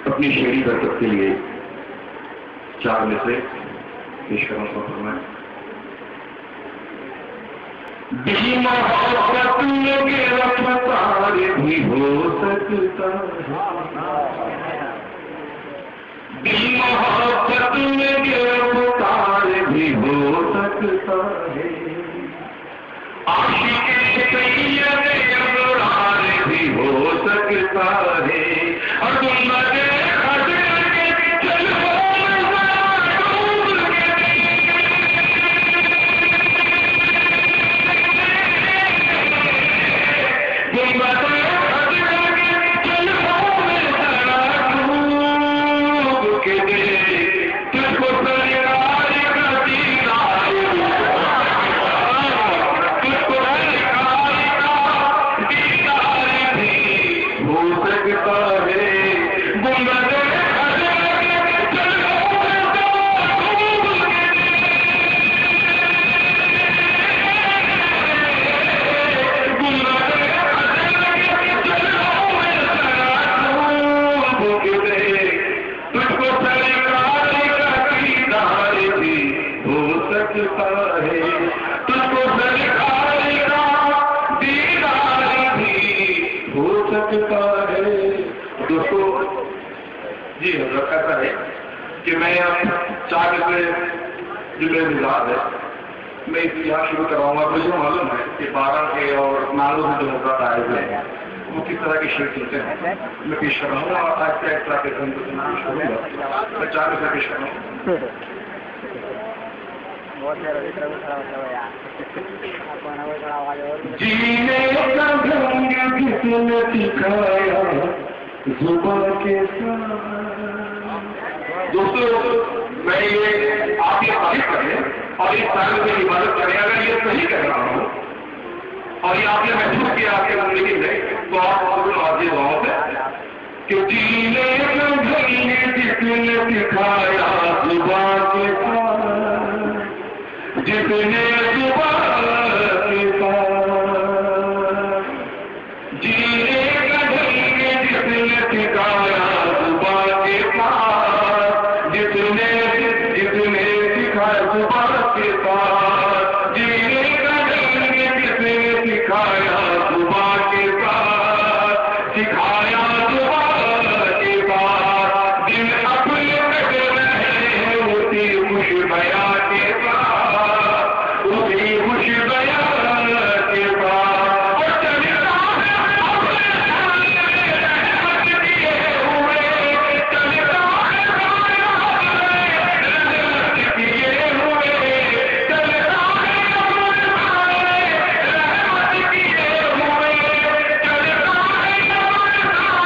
अपनी शेरी बरकत के लिए 4 में से पेश करना फरमाएं। मोहब्बत में गिरफ्तार भी हो सकता है, मोहब्बत में गिरफ्तार भी हो सकता है, आशिक़ सैयद अबरार भी हो सकता है, और गुंबद खज़र के जलवों में डूब के गुंबद खज़र के जलवों में डूब के तुझको सरकार का दीदार, तुझको सरकार का दीदार भी हो सकता है, गुंबद खज़र के जलवों में डूब के गुंबद तुझको सरकार का दीदार भी हो सकता है, तुझको सरकार का दीदार भी हो सकता है। दोस्तों जी हजरत कहता है कि मैं अब 4 से जो मेरे मिजाज है मैं इस यहाँ शुरू कराऊंगा। मुझे मालूम है कि 12 के और नालों से जो मुद्दा आए हुए हैं वो किस तरह के शेर सुनते हैं। मैं पेश कर रहा हूँ और आज से एक्स्ट्रा के पेश करूँगा। मैं 4 में से पेश कर रहा हूँ। जीने का ढंग किसने सिखाया जुबान के साथ। दोस्तों मैं ये आप ये तारीफ करें और इस तारीफ की इबादत करें, अगर ये सही कह रहा हूँ और ये आपने महसूस किया आपके जिंदगी में तो आप आगे दुआओं से कि जीने का ढंग किसने सिखाया जुबान के साथ, जिसने जुबान के साथ जीने का ढंग जिसने सिखाया जुबान के साथ, जिसने सिखाया जुबान के साथ, जीने का ढंग जिसने सिखाया जुबान के साथ, सिखाया जुबान के साथ, दिन अपने कट रहे हैं उसी खुश बयां के साथ, उसी खुश बयां के साथ, और चलता है अपने रहमत किए हुए, चलता है रहमत किए हुए, चलता है रहमत किए हुए, चलता है रहमत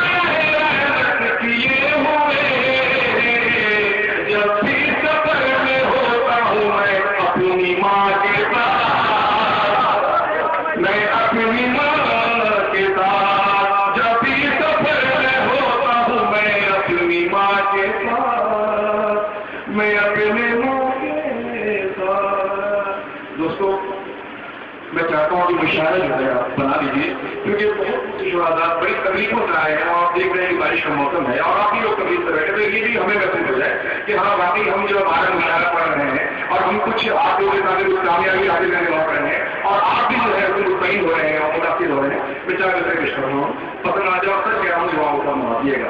किए हुए। जब भी सफर में होता हूँ मैं अपनी माँ के साथ, मैं अपनी माँ के साथ, जब भी सफर में होता हूँ मैं अपनी माँ के साथ, मैं अपने माँ के साथ। दोस्तों मैं चाहता हूँ कि मुशायरा जो है आप बना लीजिए, क्योंकि बहुत जो आजाद बड़ी तकलीफों से आए हैं और आप देख रहे हैं कि बारिश का मौसम है और आप भी लोग तकलीफ से बैठे, तो ये भी हमें महसूस हो जाए कि हाँ वाकई हम जो हमारा मुशायरा पढ़ रहे हैं और हम कुछ आप लोगों के सामने कुछ कामयाबी हासिल करने लौट रहे हैं और आप भी जो है उससे मुतमईन हो रहे हैं और मुतासिर हो रहे हैं। मैं चाह कर पेश कर रहा हूँ, पसंद आ जाओ सर क्या हम दुआओं का माफिएगा।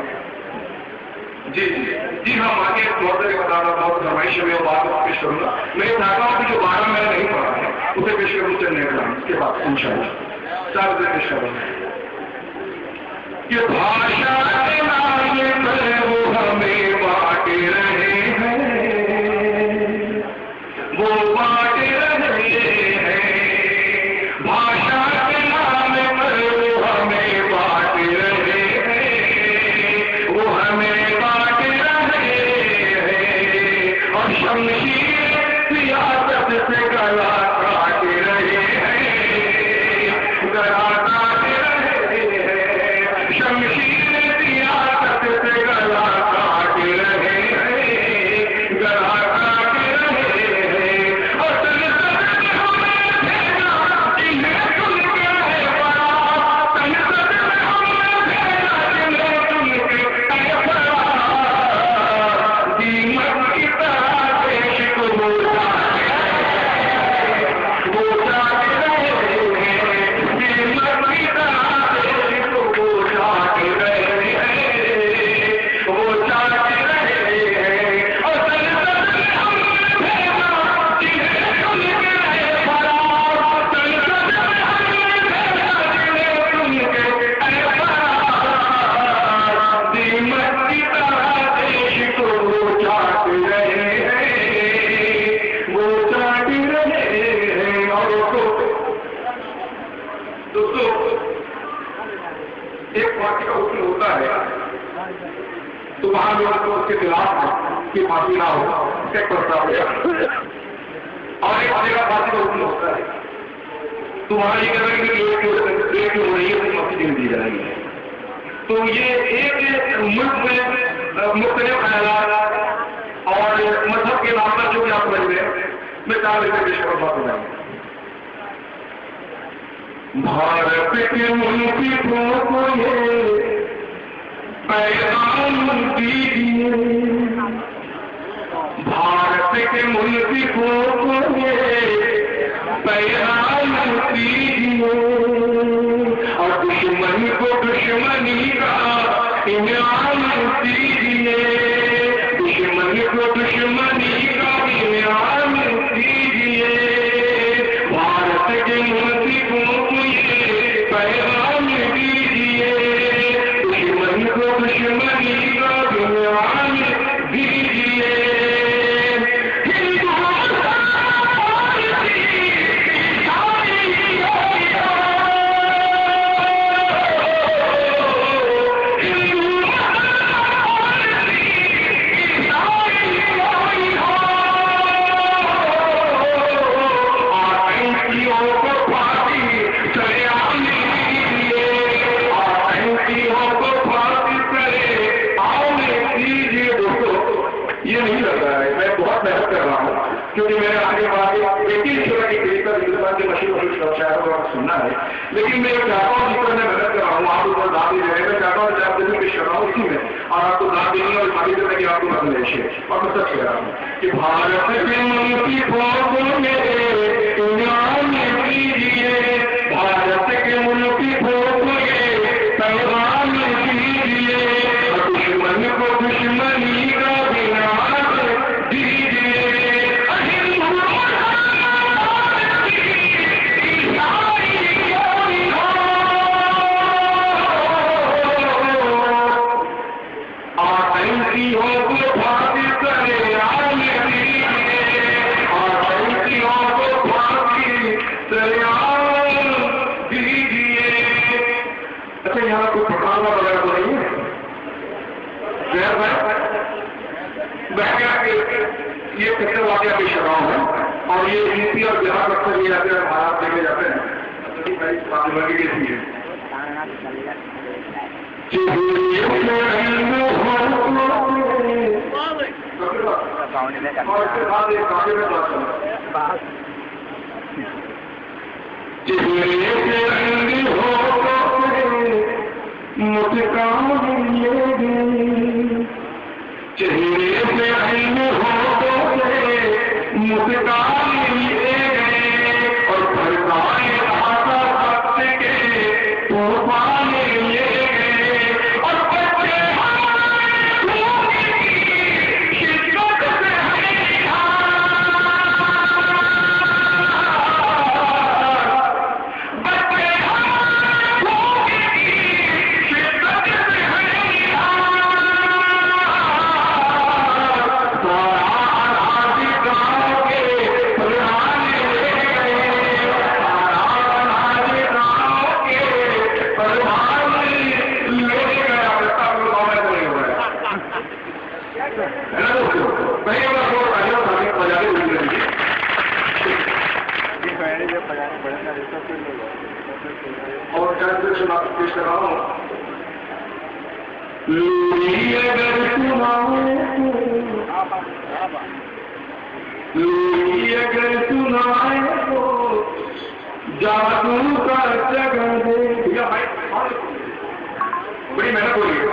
जी जी जी हाँ, आगे बहुत से बता रहा बहुत फरमाइश में वो बात पेश करूंगा। मैं चाहता हूँ कि जो 12 मैंने नहीं पढ़ा है उसे पेश करूँ चलने का उसके बाद इंशाअल्लाह 4 बजे पेश करूँगा। कि भाषा के नाम पर वो हमें बांट रहे हैं, वो बांट रहे हैं, भाषा के नाम पर वो हमें बांट रहे हैं, वो हमें बांट रहे हैं, और शमशीर सियासत से गला काट रहे हैं, गला काट रहे हैं, शमशीर होता है तो वहां लोग उसके खिलाफ की फांसी ना हो, उसका प्रस्ताव और एक जगह फांसी का हुक्म होता है तो वहां ये कह रहे हैं कि हो रही है तो फांसी नहीं दी जाएगी। तो ये एक मुल्क में मुख्तलिफ ख्यालात और मजहब के नाम पर जो भी आप समझ रहे हैं, मैं 4 मिनट पेश कर बात बताऊंगा। भारत के मुल्कों को ये पैगाम दीजिए, भारत के मुल्कों को ये पैगाम दीजिए और दुश्मन को दुश्मनी का इनाम दीजिए, दुश्मन को दुश्मनी का इनाम दीजिए, भारत के मुल्कों को ये पैगाम दीजिए, दुश्मन को दुश्मनी का इनाम दीजिए। क्योंकि मैंने आगे बात एक ही तरह की बेहतर हिंदुस्तान के मशहूर शायरों का सुनना है, लेकिन मैं चाहता हूँ जिस तरह मैं मेहनत कर रहा हूँ आप ऊपर दाद दे रहे हैं, मैं चाहता हूँ आप जैसे पेश कर रहा हूँ इसी में और आपको दाद देनी और खाली करने की आपको मसलेश है। और मैं सच कह रहा हूँ कि भारत के मन की फौजों में इनाम दीजिए, भारत के मुल्क की फौजों में पैगाम दीजिए, दुश्मन को दुश्मनी का इनाम दीजिए। अच्छा यहाँ कोई पठाना वगैरह तो नहीं है? ये कितने वाक़या पेश कर रहा हूँ और ये यूपी और बिहार अक्सर ये जाते हैं, महाराष्ट्र लेके जाते हैं चेहरे से इल्म हो मुस्कान लिए गए और फरसाए आका सत्य के तूफान लिए गए और बच्चे शिद्दत से और पेश कर रहा हूँ। लूरी अगर सुनाए तो जादू का जगह दे। बड़ी मेहनत हो रही है,